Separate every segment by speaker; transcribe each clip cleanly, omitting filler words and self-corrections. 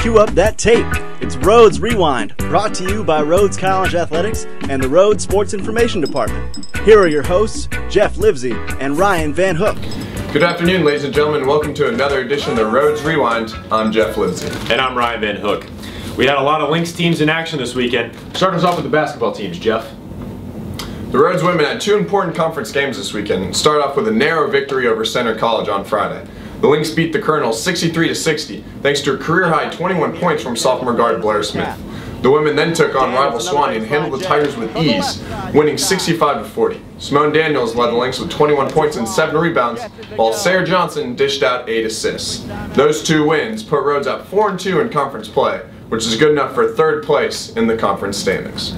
Speaker 1: cue up that tape. It's Rhodes Rewind, brought to you by Rhodes College Athletics and the Rhodes Sports Information Department. Here are your hosts, Jeff Livesey and Ryan Van Hook.
Speaker 2: Good afternoon, ladies and gentlemen. Welcome to another edition of the Rhodes Rewind. I'm Jeff Livesey.
Speaker 3: And I'm Ryan Van Hook. We had a lot of Lynx teams in action this weekend. Start us off with the basketball teams, Jeff.
Speaker 2: The Rhodes women had two important conference games this weekend. Start off with a narrow victory over Center College on Friday. The Lynx beat the Colonels 63-60 thanks to a career-high 21 points from sophomore guard Blair Smith. The women then took on rival Swanee and handled the Tigers with ease, winning 65-40. Simone Daniels led the Lynx with 21 points and 7 rebounds, while Sarah Johnson dished out 8 assists. Those two wins put Rhodes at 4-2 in conference play, which is good enough for third place in the conference standings.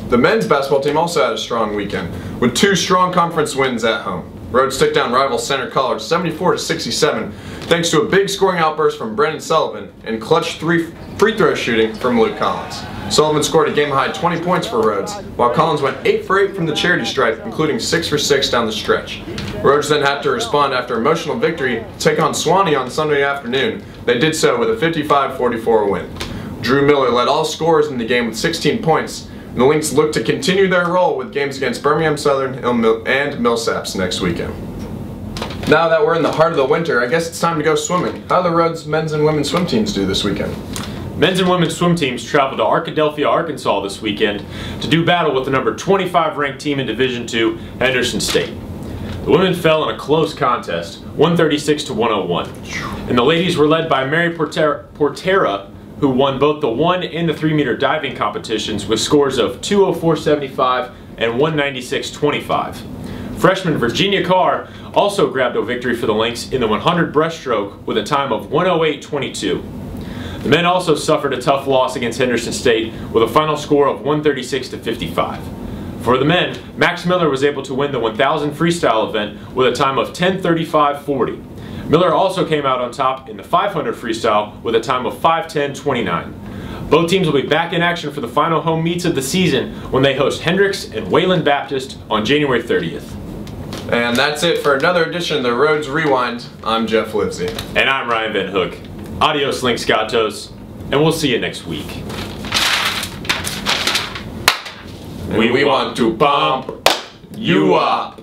Speaker 2: The men's basketball team also had a strong weekend, with two strong conference wins at home. Rhodes took down rival Center College 74-67 thanks to a big scoring outburst from Brennan Sullivan and clutch free throw shooting from Luke Collins. Sullivan scored a game-high 20 points for Rhodes, while Collins went 8 for 8 from the charity stripe, including 6 for 6 down the stretch. Rhodes then had to respond after an emotional victory to take on Swanee on Sunday afternoon. They did so with a 55-44 win. Drew Miller led all scorers in the game with 16 points, and the Lynx look to continue their role with games against Birmingham Southern and Millsaps next weekend. Now that we're in the heart of the winter, I guess it's time to go swimming. How did the Rhodes men's and women's swim teams do this weekend?
Speaker 3: Men's and women's swim teams traveled to Arkadelphia, Arkansas this weekend to do battle with the number 25 ranked team in Division II, Henderson State. The women fell in a close contest, 136-101. And the ladies were led by Mary Portera, who won both the 1 and the 3 meter diving competitions with scores of 204.75 and 196.25. Freshman Virginia Carr also grabbed a victory for the Lynx in the 100 breaststroke with a time of 108.22. The men also suffered a tough loss against Henderson State with a final score of 136-55. For the men, Max Miller was able to win the 1000 freestyle event with a time of 10:35.40. Miller also came out on top in the 500 freestyle with a time of 5:10.29. Both teams will be back in action for the final home meets of the season when they host Hendricks and Wayland Baptist on January 30th.
Speaker 2: And that's it for another edition of the Rhodes Rewind. I'm Jeff Livesey.
Speaker 3: And I'm Ryan Van Hook. Adios, Lynx Gatos, and we'll see you next week.
Speaker 2: We want to pump you up.